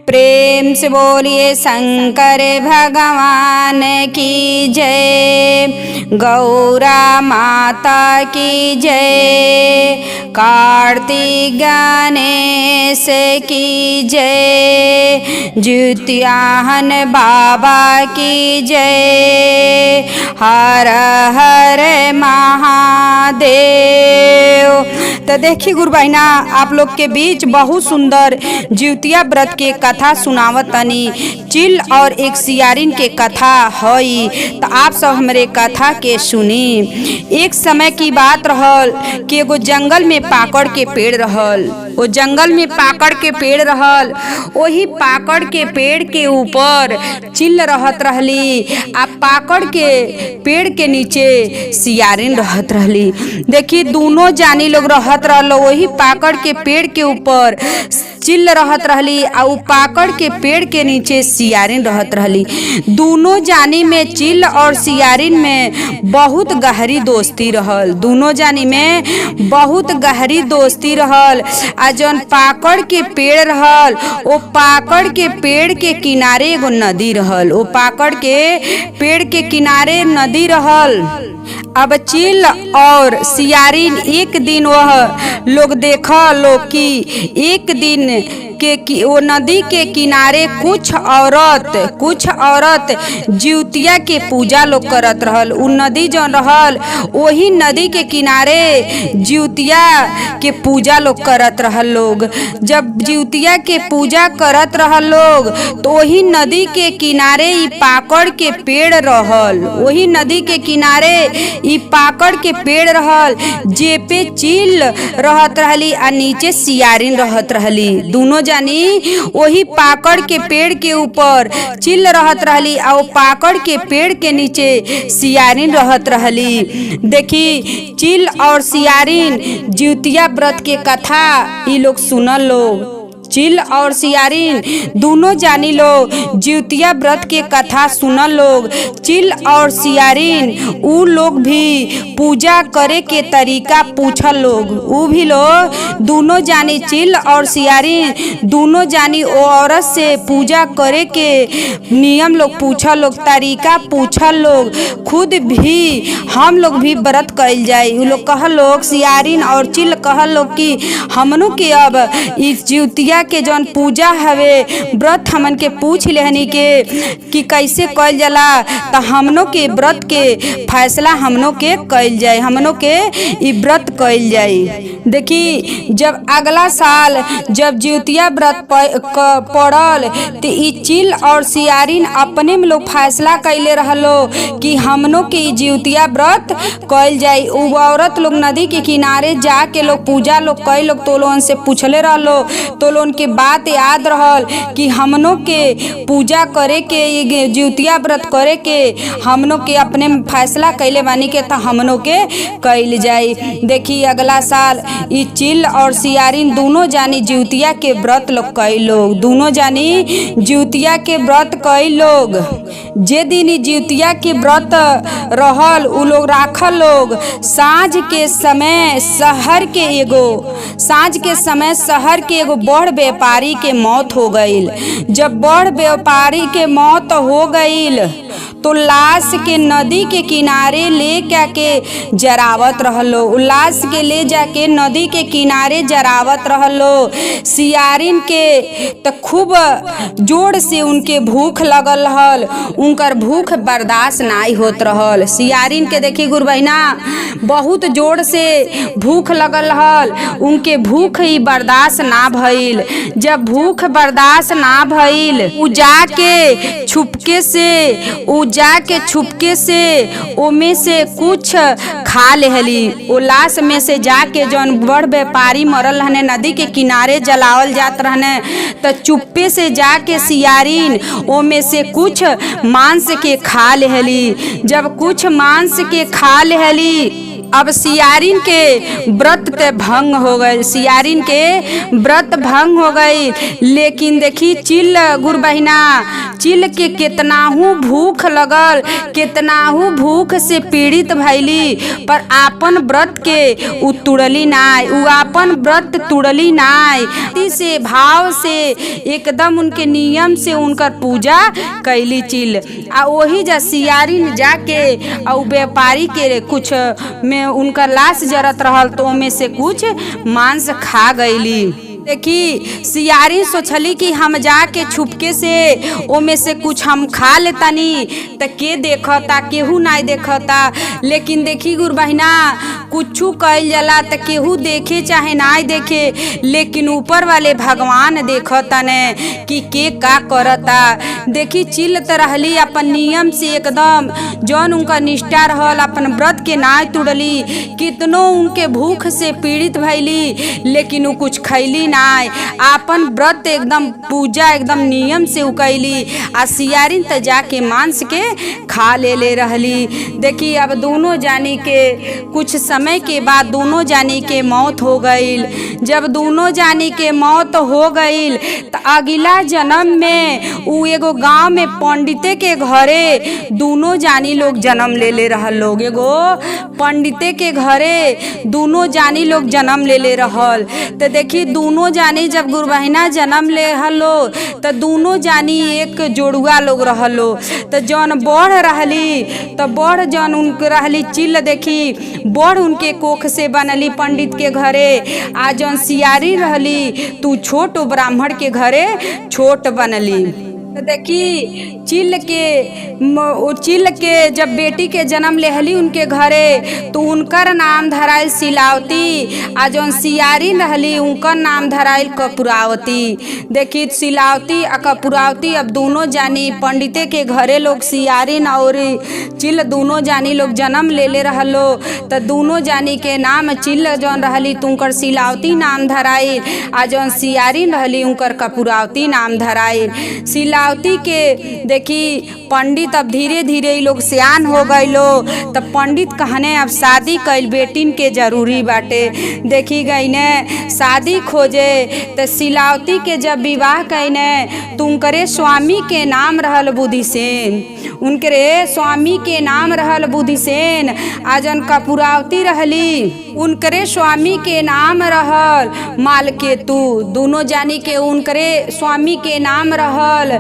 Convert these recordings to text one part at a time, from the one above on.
प्रेम से बोलिए शंकर भगवान की जय, गौरा माता की जय, कार्तिक गणेश की जय, ज्योतियाहन बाबा की जय, हर हर महादेव। तो देखिए गुरु बहिना, आप लोग के बीच बहुत सुंदर ज्योतिया व्रत के कथा सुनावत तनी। चिल और एक सियारिन के कथा हई, तो आप सब हमरे कथा के सुनी। एक समय की बात रहल कि एगो जंगल में पाकड़ के पेड़ रहल। वो जंगल में पाकड़ के पेड़ रहल, वही पाकड़ के पेड़ के ऊपर चिल रहत रहली, आ पाकड़ के पेड़ के नीचे सियारिन रहत रहली। देखी दोनों जानी लोग रहत रहल, वही पाकड़ के पेड़ के ऊपर चिल रहत रहली, आ उ पाकड़ के पेड़ के नीचे सियारिन रहत रहली। दोनों जानी में चिल और सियारिन में बहुत गहरी दोस्ती रहल। दोनों जानी में बहुत गहरी दोस्ती रहल। आ जौन पाकड़ के पेड़ रहल, वो पाकड़ के पेड़ के किनारे एगो नदी रहल। वो पाकड़ के पेड़ के किनारे नदी रहल। अब चिल और सियारिन एक दिन वह लोग देखा लोग कि एक दिन के वो नदी के किनारे कुछ औरत ज्योतिया के पूजा लोग करत रहल। उ नदी जौन रहल, वही नदी के किनारे ज्योतिया के पूजा लोग करत रहल लोग। जब ज्योतिया के पूजा करत रहल लोग, तो वही नदी के किनारे ई पाकड़ के पेड़ रहल। वही नदी के किनारे ई पाकड़ के पेड़ रहल, जे पे चिल रहत रहली आ नीचे सियारिन रहत रहली। दोनों जानी वही पाकड़ के पेड़ के ऊपर चिल रहत रहली, आ वो पाकड़ के पेड़ के नीचे सियारिन रहत रहली। देखी चिल और सियारिन ज्योतिया व्रत के कथा ई लोग सुनल लोग। चिल और सियारिन दोनों जानी लोग ज्योतिया व्रत के कथा सुनल लोग। चिल और सियारिन उ लोग भी पूजा करे के तरीका पूछल लोग। उ भी लोग दोनों जानी, चिल और सियारिन दोनों जानी ओ औरत से पूजा करे के नियम लोग पूछल लोग, तरीका पूछल लोग। खुद भी हम लोग भी व्रत कइल जाए। उ लोग कहल लोग, सियारिन और चिल कहल लोग कि हमनों के अब इस ज्योतिया के जौन पूजा हवे व्रत हमन के पूछ लेहनी के कि कैसे कइल जाला, त हमनों के व्रत के फैसला हमनों के कइल जाए, हमनों के ई व्रत कइल जाए। देखी जब अगला साल जब ज्योतिया व्रत पड़ल, तो ई चिल और सियारिन अपने में लोग फैसला कैले रहलो कि हमनों के ई ज्योतिया व्रत कइल जाए। उ औरत लोग नदी के किनारे जाके लोग पूजा लोग कई लोग तो लोगन से पूछले रहलो, तो लोगन के बात याद रहल कि हमनों के पूजा करे के, ज्योतिया व्रत करे के हमनों के अपने फैसला कैले बानी के, तो हमनों के कैल जाए। देखी अगला साल ई चिल और सियारिन दोनों जानी ज्योतिया के व्रत लोग कई लोग। दोनों जानी ज्योतिया के व्रत कई लोग। जे दिन ई ज्योतिया के व्रत रहल, उ लोग राखल लोग। साँझ के समय शहर के एगो बड़ व्यापारी के मौत हो गईल। जब बड़ व्यापारी के मौत हो गईल, तो लाश के नदी के किनारे ले जाके जरावत रहलो। लाश के ले जाके नदी के किनारे जरावत रहलो। सियारिन के तो खूब जोर से उनके भूख लगल रहल, उनकर भूख बर्दाश्त नाई होत रहल। सियारिन के देखी गुरु बहिना, बहुत जोर से भूख लगल रहल, उनके भूख ही बर्दाश्त ना भइल। जब भूख बर्दाश्त ना भइल, उ जाके छुपके से ओमे से कुछ खा लेहली। ओ लाश में से जाके जौन बड़ व्यापारी मरल रहने नदी के किनारे जलावल जात रहने, तो चुप्पे से जाके सियारिन ओमे से कुछ मांस के खा लेहली। जब कुछ मांस के खा लेहली, अब सियारिन के व्रत ते भंग हो गए, सियारिन के व्रत भंग हो गई। लेकिन देखी चिल गुरु बहिना, चिल के कितनाहू भूख लगल, कितनाहू भूख से पीड़ित भैली, पर आपन व्रत के उ तुड़ली नाय, उ आपन व्रत तुड़ली नाय। से भाव से एकदम उनके नियम से उनकर पूजा कैली चिल। आ वही जा सियारिन जाके और व्यापारी के कुछ में उनका लाश जरत रहल, तो में से कुछ मांस खा गईली। देखी सियारी सोचली कि हम जाके छुपके से ओमे से कुछ हम खा लेतानी, त के देखता, केहू नहीं देखता। लेकिन देखी गुरु बहिना, कुछू कइल जाला त केहू देखे चाहे नहीं देखे, लेकिन ऊपर वाले भगवान देखता ने कि के का करता। देखी चिल त रहली अपन नियम से एकदम, जौन उनका निष्ठा रहल, अपन व्रत के नाय तुड़ली, कितनो उनके भूख से पीड़ित भैली, लेकिन उ कुछ खैली नाय, आपन व्रत एकदम पूजा एकदम नियम से उकैली। आ सियारिन त जाके मांस के खा ले रहली। देखी अब दोनों जानी के कुछ समय के बाद दोनों जानी के मौत हो गईल। जब दोनों जानी के मौत हो गईल त अगला जन्म में उ एगो गांव में पंडिते के घरे दोनों जानी लोग जन्म ले रहल लोग, एगो पंडिते के घरे दोनों जानी लोग जन्म ले रहल। तो देखी दोनों जानी जब गुरु बहिना जन्म ले हलो तो दोनों जानी एक जोड़ुआ लोग रहलो। तो जौन बढ़ रहली तो बढ़ जौन उनके रहली चिल, देखी बढ़ उनके कोख से बनली पंडित के घरे, आ जौन सियारी रहली तू छोट ब्राह्मण के घरे छोट बनली। तो देखी चिल के जब बेटी के जन्म लेहली उनके घरे, तो उनकर नाम धराइल सिलावती, आ जौन सियारी रहली उनकर नाम धराइल कपूरावती। देखी सिलावती आ कपूरावती अब दोनों जानी पंडिते के घरे लोग सियारी और चिल दोनों जानी लोग जन्म ले रहलो। तो दोनों जानी के नाम चिल जौन रहली तो उनकर सिलावती नाम धराइल, आ जौन सियारी रहली उनकर कपूरावती नाम धराइल। सिलावती के देखी पंडित अब धीरे धीरे लोग सियान हो गईलो, तब पंडित कहने अब शादी कैल बेटिन के जरूरी बाटे। देखी गई ने शादी खोजे, तो सिलावती के जब विवाह कैने तो उनकरे स्वामी के नाम रहल बुधिसेन, उनकरे स्वामी के नाम रहल बुधिसेन। आ जौन कपूरावती रहली उनकरे स्वामी के नाम रहल मालकेतु। दोनों जानी के उनकरे स्वामी के नाम रहल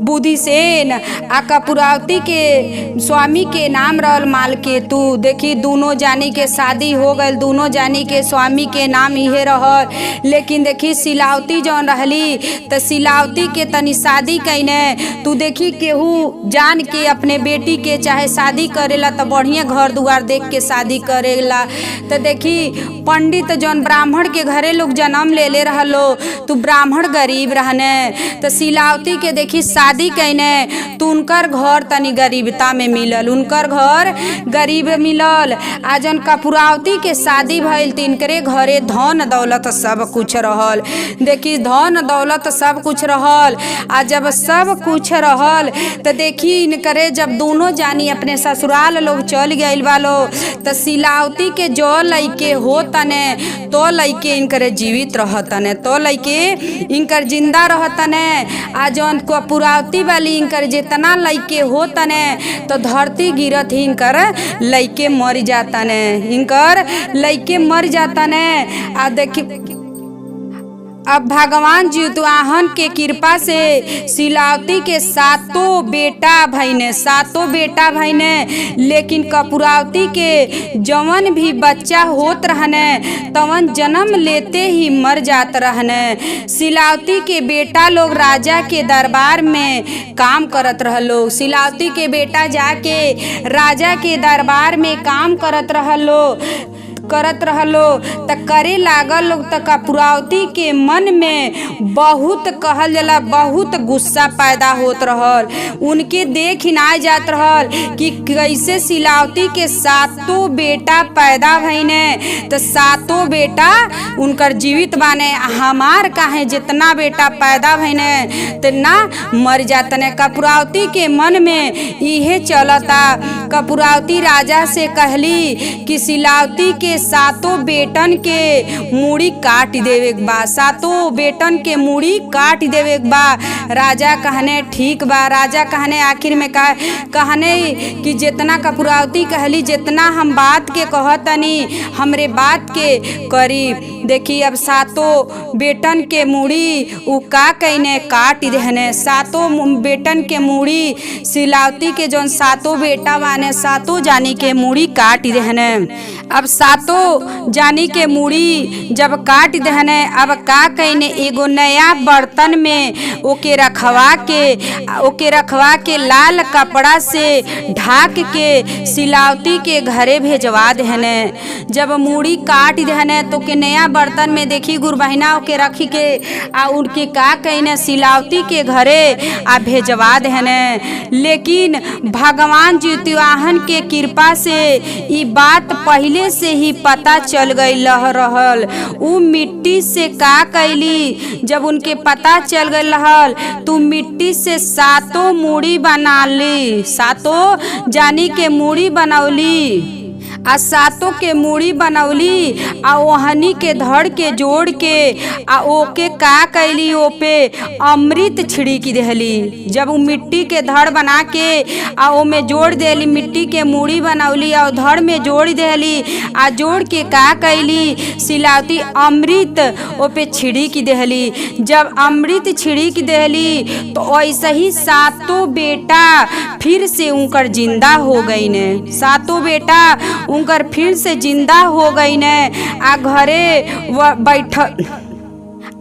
बुधिसेन, आ कपूरावती के स्वामी के नाम रहल मालकेतु। देखी दोनों जानी के शादी हो गई, दोनों जानी के स्वामी के नाम इहे रहल। लेकिन देखी सिलावती जौन रहली तो सिलावती के तनी शादी कैने, तू देखी केहू जान के अपने बेटी के चाहे शादी करेला तो बढ़िया घर दुआर देख के शादी करेला। तो देखी पंडित जौन ब्राह्मण के घरे लोग जन्म ले रहलो, तू ब्राह्मण गरीब रहने, तो सिलावती के देखी शादी कैने तो उनकर घर तनी गरीबता में मिलल, उनकर घर गरीब मिलल। आ जौन कपूरावती के शादी भइल तो इनकरे घरे धन दौलत सब कुछ रहल। देखी धन दौलत सब कुछ रहल। आ जब सब कुछ रहल तो देखी इनकरे जब दोनों जानी अपने ससुराल लोग चल गइल वालो, तो सिलावती के जो लइके हो तने तो लइके इनकरे जीवित रहतने, तो लइके इनकर जिंदा रहतने। आ जौन कपूरावती वाली इनकर जितना लइके हो तने तो धरती गिरत ही इनकर लइके मर जातने, इनकर लइके मर जातने। आ देखी अब भगवान जितवाहन के कृपा से सिलावती के सातों बेटा भइने, लेकिन कपूरावती के जवन भी बच्चा होत रहने तवन जन्म लेते ही मर जात रहने। सिलावती के बेटा लोग राजा के दरबार में काम करत रहलो, सिलावती के बेटा जाके राजा के दरबार में काम करत रहलो। करत रहलो त करे लागल लोग त कपूरावती के मन में बहुत कहल जाला बहुत गुस्सा पैदा होत रहल। उनके देख ही ना जात रहल कि कैसे शिलावती के सातों बेटा पैदा भइने त सातों बेटा उनकर जीवित बाने, हमार काहे जितना बेटा पैदा भइने त ना मर जातने। कपूरावती के मन में इहे चलता। कपूरावती राजा से कहली कि शिलावती के सातों बेटन के मूड़ी काट देवे बा, सातों बेटन के मूड़ी काट देवे बा। राजा कहने ठीक बा। राजा कहने आखिर में कहने कि जितना कपूरावती कहली जितना हम बात के कहतनी हमरे बात के करी। देखी अब सातों बेटन के मूड़ी उ का कइने काट देहने। सातों बेटन के मूड़ी शिलावती के जौन सातों बेटा बाने सातों जानी के मूड़ी काट देहने। अब सातों जानी के मूड़ी जब काट देहने अब का कइने एगो नया बर्तन में ओके रखवा के लाल कपड़ा से ढाक के शिलावती के घरे भेजवा देहने। जब मूड़ी काट देहने तो के नया बर्तन में देखी गुरबहिना के रखी के आ उनके का कइने शिलावती के घरे आ भेजवा देहने। लेकिन भगवान ज्योतिवाहन के कृपा से ई बात पहले से ही पता चल गई रहल। उ मिट्टी से का कैली जब उनके पता चल गई रहल तो मिट्टी से सातों मूड़ी बना ली, सातों जानी के मूड़ी बनौली आ सातों के मूड़ी बनौली आ ओहनी के धड़ के जोड़ के आ ओके का कैली ओपे अमृत छिड़क देहली। जब उ मिट्टी के धड़ बना के आ ओमे जोड़ देली, मिट्टी के मूड़ी बनौली आ धड़ में जोड़ देहली आ जोड़ के का कैली शिलावती अमृत ओपे छिड़क देहली। जब अमृत छिड़क देहली तो ऐसे ही सातों बेटा फिर से उनकर जिंदा हो गई ने। सातों बेटा उनकर फिर से जिंदा हो गई ने आ घरे बैठल।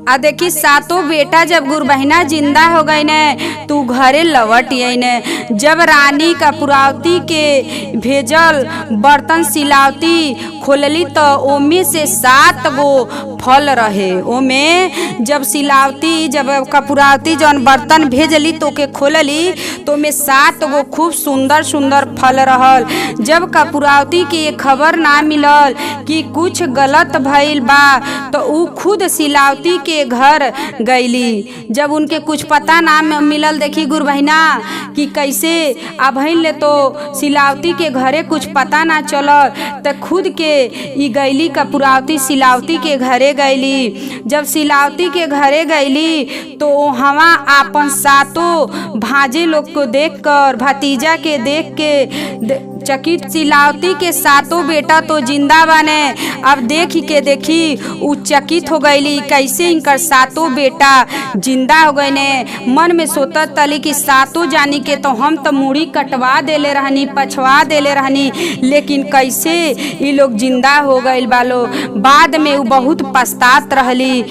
आ देखी सातों बेटा जब गुरबहिना जिंदा हो गई ने तू घरे लौट आई ने। जब रानी कपूरावती के भेजल बर्तन शिलावती खोलली तो ओमे से 7 गो फल रहे। ओमे जब कपूरावती जौन बर्तन भेजली तो के खोलली तो में 7 गो खूब सुंदर सुंदर फल रहल। जब कपूरावती के ये खबर ना मिलल कि कुछ गलत भइल बा तो उ खुद शिलावती के घर गईली। जब उनके कुछ पता ना मिलल देखी गुरबहिना कि कैसे अभइन ले तो शिलावती के घरे कुछ पता ना चलल तो खुद के ई गईली कपूरावती शिलावती के घरे गईली। जब शिलावती के घरे गईली तो वहाँ आपन सातों भांजे लोग को देखकर भतीजा के देख के चकित शिलावती के सातों बेटा तो जिंदा बने। अब देखी उ चकित हो गईली कैसे इनकर सातों बेटा जिंदा हो गए ने। मन में सोचत तली कि सातों जानी के तो हम तो मूड़ी कटवा देले रहनी, पछवा देले रहनी, लेकिन कैसे ये लोग जिंदा हो गईल बालो। बाद में उ बहुत पछतात रहली।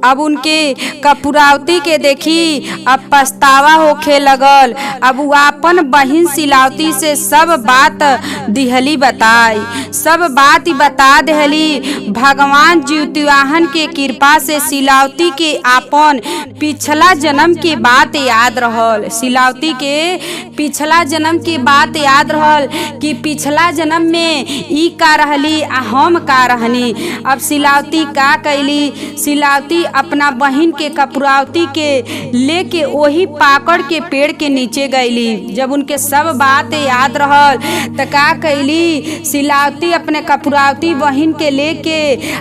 अब उनके कपूरावती के देखी अब पछतावा होखे लगल। अब वो अपन बहिन शिलावती से सब बात दिहली बताई, सब बात बता देहली। भगवान ज्योतिवाहन के कृपा से शिलावती के अपन पिछला जन्म के बात याद रहल। शिलावती के पिछला जन्म के बात याद रहल कि पिछला जन्म में ई का रहली आ हम का रहनी। अब शिलावती का कैली, शिलावती अपना बहिन के कपूरावती के लेके वही पाकड़ के पेड़ के नीचे गईली। जब उनके सब बात याद रहल तो का कैली शिलावती अपने कपूरावती बहिन के लेके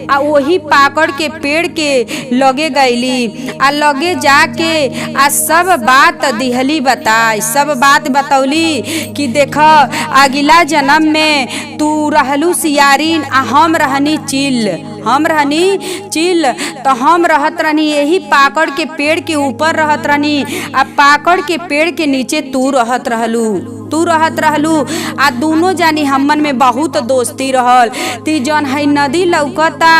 आ वही पाकड़ के पेड़ के लगे गईली। आ लगे जाके आ सब बात दिहली बताई, सब बात बतौली कि देख अगला जन्म में तू रहलू सियारिन आ हम रहनी चिल, हम रहनी चिल तो हम रहत रहनी यही पाकड़ के पेड़ के ऊपर रहत रहनी आ पाकड़ के पेड़ के नीचे तू रहत रहलू। तू रहत रहलू। आ दोनों जानी हमन में बहुत दोस्ती रहल। ती जौन है नदी लौकता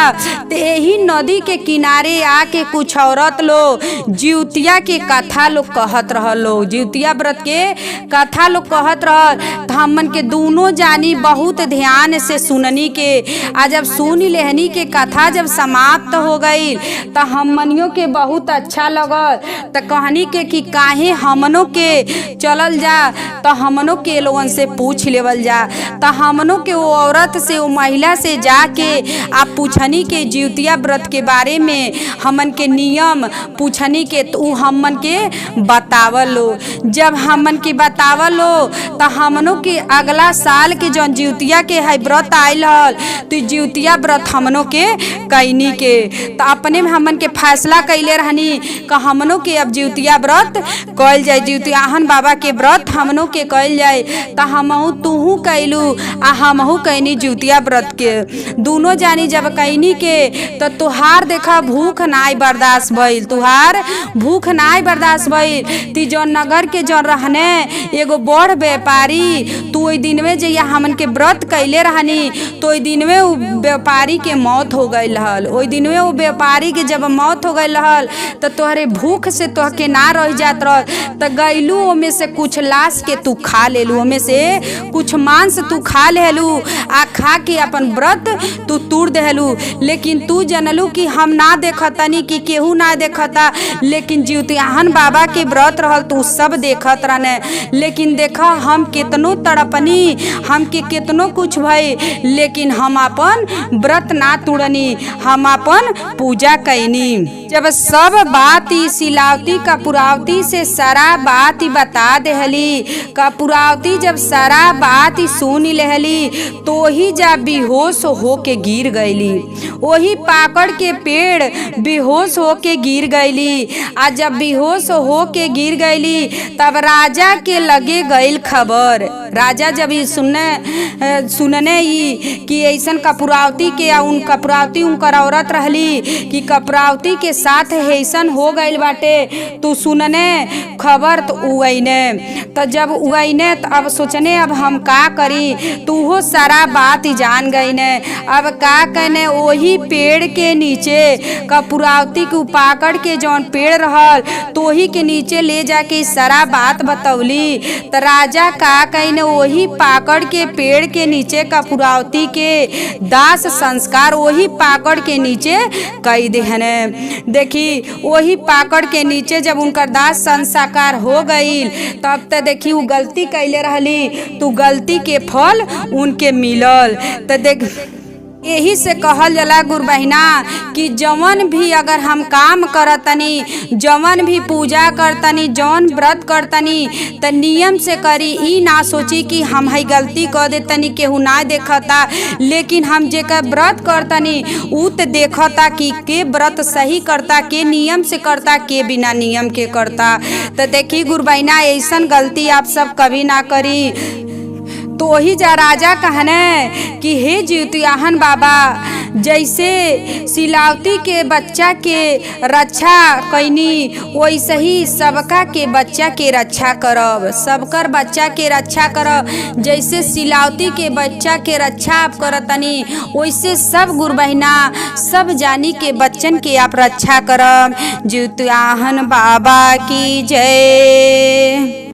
ते यही नदी के किनारे आके कुछ औरत लोग जिउतिया के कथा लोग कहत रहल। लोग जिउतिया व्रत के कथा लोग कहत रहल। तो हमन के दोनों जानी बहुत ध्यान से सुननी के। आ जब सुन लेहनी के कथा जब समाप्त हो गई तो हमनियों के बहुत अच्छा लगल। तो कहनी के कि काहे हमनों के चलल जा, तो हमनों के लोगन से पूछ लेवल जा। तो हमनों के वो औरत से, वो महिला से जाके आप पूछनी के जिउतिया व्रत के बारे में, हमन के नियम पूछनी के। तो हमन के बतावलो। जब हमन के बतावलो तो हमनों के अगला साल के जौन जिउतिया के है व्रत आयल हल, तो जिउतिया व्रत हमनों के कैनी के। तो अपने में हमन के फैसला कैले रहनी कि हमनों के अब जिउतिया व्रत कैल जाए, जिउतियाहन बाबा के व्रत हमनों के कैल जाए। तो हमहू तूहू कैलू आ हमहू कैनी जिउतिया व्रत के। दोनों जानी जब कैनी के तो तुहार देखा भूख नाई बर्दाश्त भइल, तुहार भूख नाई बर्दाश्त भइल। ती जौन नगर के जौन रहने एगो बड़ व्यापारी, तू ओई दिन में जैया हमन के व्रत कैले रहनी तो ओई दिन में उ व्यापारी के मौत हो गई रहल। ओई दिन में वो व्यापारी के जब मौत हो गई रहल तो तोहरे भूख से तोहके ना रह जात रहल। तो गैलू ओमे से कुछ लाश के तू खा लेलू, ओमे से कुछ मांस तू खा लेलू आ खा के अपन व्रत तू तोड़ देलू। लेकिन तू जनलू कि हम ना देखतनी कि केहू ना देखता, लेकिन जिउतियाहन बाबा के व्रत रहल तू सब देखत रहने। लेकिन देखा हम कितनो तड़पनी, हमके कितनो कुछ भई, लेकिन हम अपन व्रत ना तोड़नी, हम अपन पूजा कैनी। जब सब बात सिलावती कपूरावती से सारा बात बता देहली, कपूरावती जब सारा बात सुन लेहली तो ही जब बेहोश हो के गिर गईली। वही पाकड़ के पेड़ बेहोश हो के गिर गईली। आ जब बेहोश हो के गिर गईली तब राजा के लगे गईल खबर। राजा जब ये सुनने कि ऐसन कपूरावती के उन कपूरावती उनकर औरत रहली कि कपूरावती के साथ ऐसन हो गईल बाटे, तू सुनने खबर तो उगैने। तो जब उगैने तो अब सोचने अब हम का करी, तू हो सारा बात जान गई ने। अब का कहने वही पेड़ के नीचे कपूरावती के पाकड़ के जौन पेड़ रहल तो वही के नीचे ले जाके सारा बात बतौली। तो राजा का कहने वही पाकड़ के पेड़ के नीचे कपूरावती के दास संस्कार वही पाकड़ के नीचे कई देहने। देखी वही पाकड़ के नीचे जब उनकर दास संस्कार हो गई तब तो देखी वो गलती कैले रहली, तो गलती के फल उनके मिलल। तो देख यही से कहल जाला गुरु बहिना कि जवन भी अगर हम काम करतनी, जवन भी पूजा करतनी, जौन व्रत करतनी तो नियम से करी। ई ना सोची कि हम है गलती कर देतनी केहू ना देखता, लेकिन हम जेकर व्रत करतनी उ तो देखता कि के व्रत सही करता, के नियम से करता, के बिना नियम के करता। तो देखी गुरु बहिना ऐसन गलती आप सब कभी ना करी। तो वही जा राजा कहने कि हे जिउतियाहन बाबा, जैसे सिलावती के बच्चा के रक्षा कैनी वैसे ही सबका के बच्चा के रक्षा करब, सबकर बच्चा के रक्षा करब। जैसे सिलावती के बच्चा के रक्षा आप करतनी वैसे सब गुरु बहिना सब जानी के बच्चन के आप रक्षा करब। जिउतियाहन बाबा की जय।